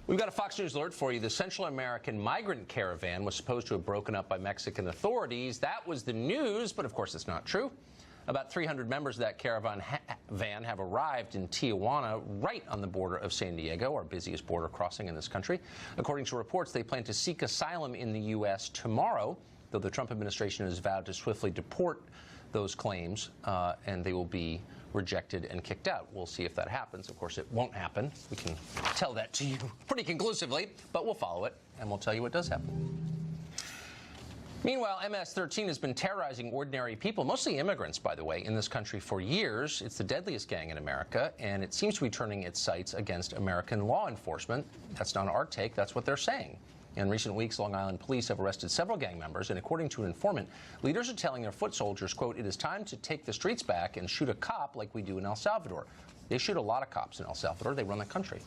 We've got a Fox News alert for you. The Central American Migrant Caravan was supposed to have broken up by Mexican authorities. That was the news, but of course it's not true. About 300 members of that caravan van have arrived in Tijuana, right on the border of San Diego, our busiest border crossing in this country. According to reports, they plan to seek asylum in the U.S. tomorrow, though the Trump administration has vowed to swiftly deport those claims, and they will be rejected and kicked out. We'll see if that happens. Of course, it won't happen. We can tell that to you pretty conclusively, but we'll follow it, and we'll tell you what does happen. Meanwhile, MS-13 has been terrorizing ordinary people, mostly immigrants, by the way, in this country for years. It's the deadliest gang in America, and it seems to be turning its sights against American law enforcement. That's not our take. That's what they're saying. In recent weeks, Long Island police have arrested several gang members, and according to an informant, leaders are telling their foot soldiers, quote, "It is time to take the streets back and shoot a cop like we do in El Salvador." They shoot a lot of cops in El Salvador. They run the country.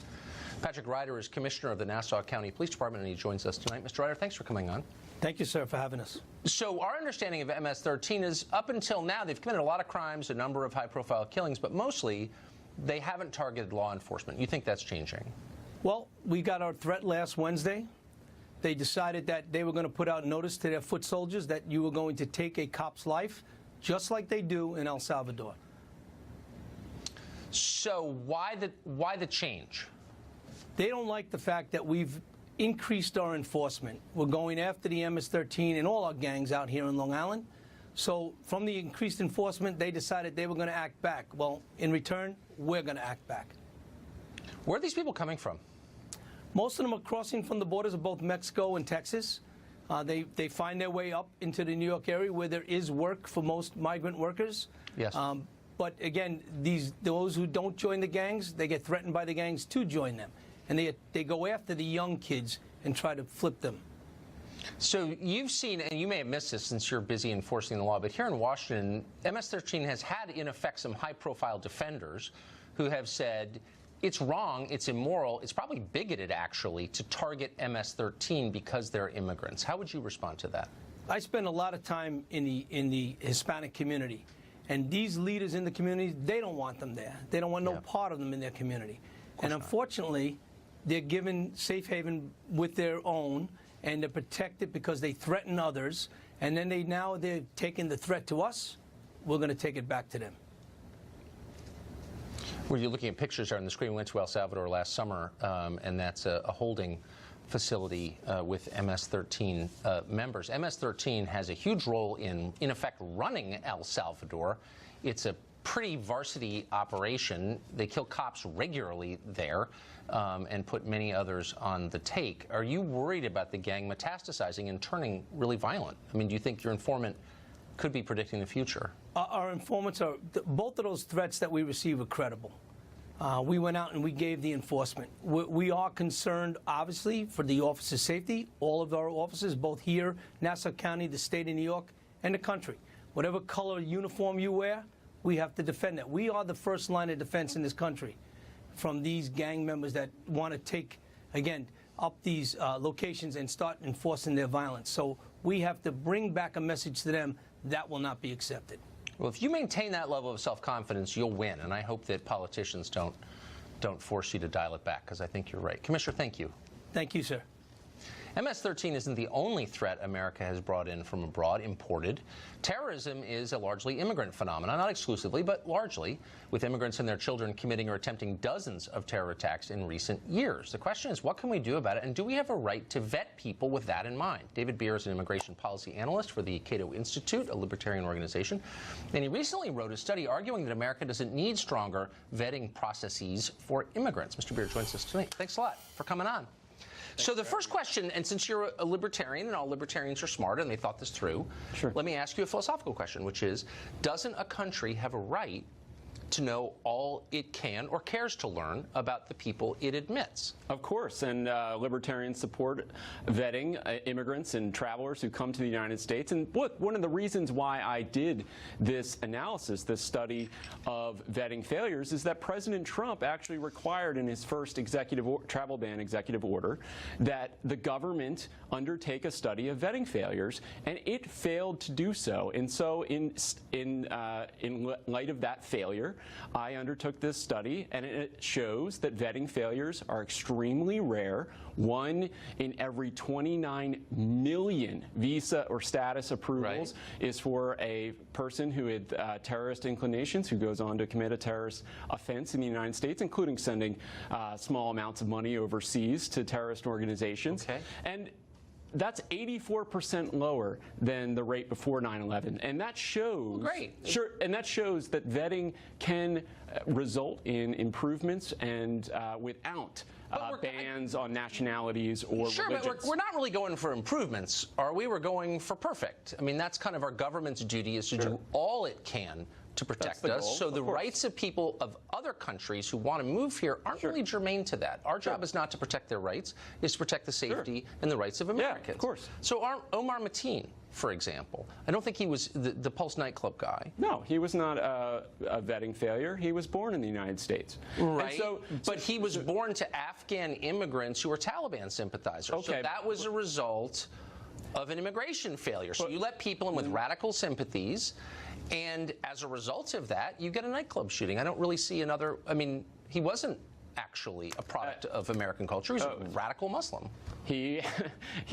Patrick Ryder is commissioner of the Nassau County Police Department, and he joins us tonight. Mr. Ryder, thanks for coming on. Thank you, sir, for having us. So our understanding of MS-13 is up until now, they've committed a lot of crimes, a number of high-profile killings, but mostly they haven't targeted law enforcement. You think that's changing? Well, we got our threat last Wednesday. They decided that they were going to put out notice to their foot soldiers that you were going to take a cop's life, just like they do in El Salvador. So why the change? They don't like the fact that we've increased our enforcement. We're going after the MS-13 and all our gangs out here in Long Island. So from the increased enforcement, they decided they were going to act back. Well, in return, we're going to act back. Where are these people coming from? Most of them are crossing from the borders of both Mexico and Texas. They find their way up into the New York area where there is work for most migrant workers. Yes. But again, those who don't join the gangs, they get threatened by the gangs to join them. And they go after the young kids and try to flip them. So you've seen, and you may have missed this since you're busy enforcing the law, but here in Washington, MS-13 has had, in effect, some high-profile defenders who have said it's wrong, it's immoral, it's probably bigoted, actually, to target MS-13 because they're immigrants. How would you respond to that? I spend a lot of time in the Hispanic community, and these leaders in the community, they don't want them there. They don't want no part of them in their community. And unfortunately, they're given safe haven with their own, and they're protected because they threaten others, and then they're taking the threat to us. We're going to take it back to them. Well, you're looking at pictures there on the screen. We went to El Salvador last summer, and that's a holding facility with MS-13 members. MS-13 has a huge role in effect, running El Salvador. It's a pretty varsity operation. They kill cops regularly there and put many others on the take. Are you worried about the gang metastasizing and turning really violent? I mean, do you think your informant could be predicting the future? Our informants are, both of those threats that we receive are credible. We went out and we gave the enforcement. We are concerned, obviously, for the officers' safety, all of our officers, both here, Nassau County, the state of New York, and the country. Whatever color uniform you wear, we have to defend that. We are the first line of defense in this country from these gang members that want to take, again, up these locations and start enforcing their violence. So we have to bring back a message to them that will not be accepted. Well, if you maintain that level of self-confidence, you'll win, and I hope that politicians don't force you to dial it back, because I think you're right. Commissioner, thank you. Thank you, sir. MS-13 isn't the only threat America has brought in from abroad, imported. Terrorism is a largely immigrant phenomenon, not exclusively, but largely, with immigrants and their children committing or attempting dozens of terror attacks in recent years. The question is, what can we do about it, and do we have a right to vet people with that in mind? David Beer is an immigration policy analyst for the Cato Institute, a libertarian organization, and he recently wrote a study arguing that America doesn't need stronger vetting processes for immigrants. Mr. Beer joins us tonight. Thanks a lot for coming on. So the first question, and since you're a libertarian, and all libertarians are smart and they thought this through, let me ask you a philosophical question, which is, doesn't a country have a right to know all it can or cares to learn about the people it admits? Of course, and libertarians support vetting immigrants and travelers who come to the United States. And look, one of the reasons why I did this analysis, this study of vetting failures, is that President Trump actually required in his first travel ban executive order that the government undertake a study of vetting failures, and it failed to do so. And so in light of that failure, I undertook this study, and it shows that vetting failures are extremely rare. 1 in every 29 million visa or status approvals is for a person who had terrorist inclinations, who goes on to commit a terrorist offense in the United States, including sending small amounts of money overseas to terrorist organizations. And that's 84% lower than the rate before 9/11, and that shows. And that shows that vetting can result in improvements and without bans on nationalities or religions. But we're not really going for improvements, are we? We're going for perfect. I mean, that's kind of our government's duty, is to do all it can to protect us. So the rights of people of other countries who want to move here aren't really germane to that. Our job is not to protect their rights, it's to protect the safety and the rights of Americans. Yeah, of course. So Omar Mateen, for example, I don't think he was the Pulse nightclub guy. No, he was not a vetting failure. He was born in the United States. Right, but he was born to Afghan immigrants who were Taliban sympathizers. So that was a result of an immigration failure. So you let people in with radical sympathies, and as a result of that, you get a nightclub shooting. I don't really see another. I mean, he wasn't actually a product of American culture. He's a radical Muslim. He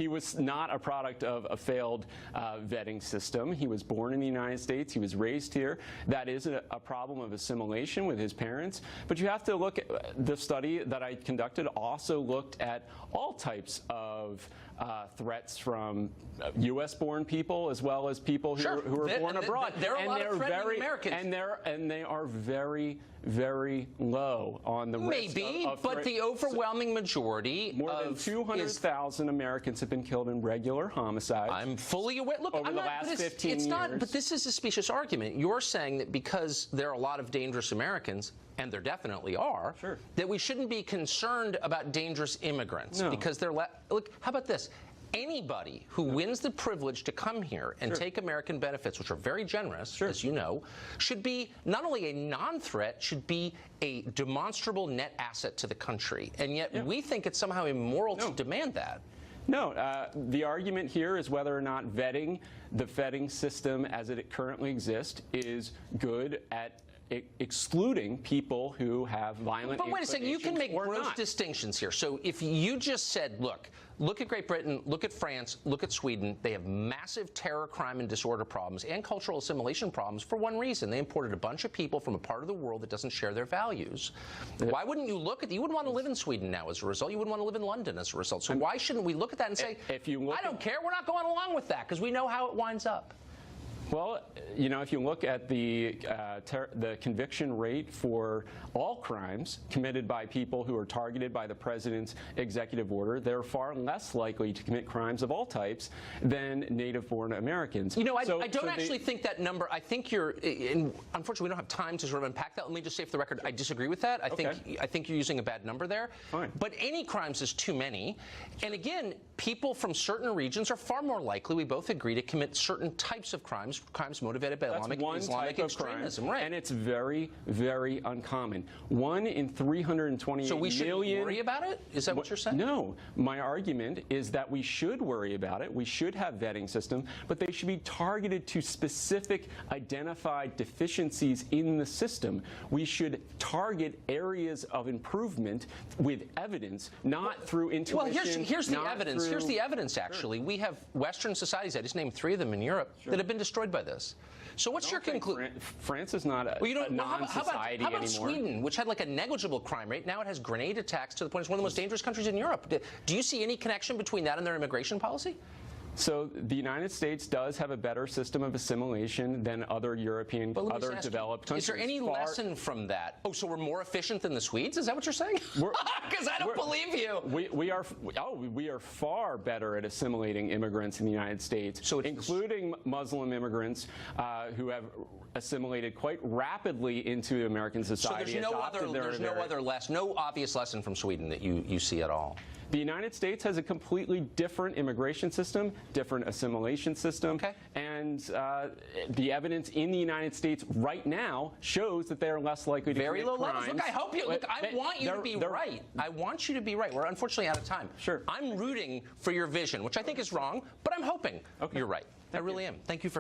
was not a product of a failed vetting system. He was born in the United States. He was raised here. That is a problem of assimilation with his parents. But you have to look at the study that I conducted also looked at all types of threats from U.S.-born people as well as people who are born abroad. There are a lot of threatening Americans. And they are very, very low on the risk. Maybe, but the overwhelming majority more than 200,000 Americans have been killed in regular homicides. I'm fully aware. Look, over the last 15 years. But this is a specious argument. You're saying that because there are a lot of dangerous Americans, and there definitely are, that we shouldn't be concerned about dangerous immigrants because they're look. How about this? Anybody who wins the privilege to come here and take American benefits, which are very generous, as you know, should be not only a non-threat, should be a demonstrable net asset to the country. And yet we think it's somehow immoral to demand that. No, the argument here is whether or not the vetting system as it currently exists is good at excluding people who have violent But wait a second, you can make gross distinctions here. So if you just said, look at Great Britain, look at France, look at Sweden, they have massive terror, crime, and disorder problems and cultural assimilation problems for one reason. They imported a bunch of people from a part of the world that doesn't share their values. Why wouldn't you look at you wouldn't want to live in Sweden now as a result. You wouldn't want to live in London as a result. So why shouldn't we look at that and say, I don't care, we're not going along with that because we know how it winds up? Well, you know, if you look at the conviction rate for all crimes committed by people who are targeted by the president's executive order, they're far less likely to commit crimes of all types than native-born Americans. You know, I don't actually think that number. I think unfortunately, we don't have time to sort of unpack that. Let me just say for the record, I disagree with that. I think you're using a bad number there. Fine. But any crimes is too many. And again, people from certain regions are far more likely, we both agree, to commit certain types of crimes motivated by Islamic extremism. Crime, and it's very, very uncommon. 1 in 328 million. So we should worry about it? Is that what you're saying? No. My argument is that we should worry about it. We should have vetting system, but they should be targeted to specific identified deficiencies in the system. We should target areas of improvement with evidence, not through intuition. Well, here's the evidence. Here's the evidence, actually. We have Western societies, I just named 3 of them in Europe, that have been destroyed by this. So what's your conclusion? France is not a non-society anymore. How about anymore. Sweden, which had like a negligible crime rate? Now it has grenade attacks to the point it's one of the most dangerous countries in Europe. Do you see any connection between that and their immigration policy? So the United States does have a better system of assimilation than other European, other developed countries. Is there any lesson from that? Oh, so we're more efficient than the Swedes? Is that what you're saying? Because I don't believe you. We are far better at assimilating immigrants in the United States, including Muslim immigrants who have assimilated quite rapidly into American society. So there's no obvious lesson from Sweden that you see at all. The United States has a completely different immigration system, different assimilation system, and the evidence in the United States right now shows that they are less likely to commit crimes. Levels. Look, I hope you. Look, I want you to be right. I want you to be right. We're unfortunately out of time. Sure. I'm rooting for your vision, which I think is wrong, but I'm hoping you're right. I really am. Thank you for.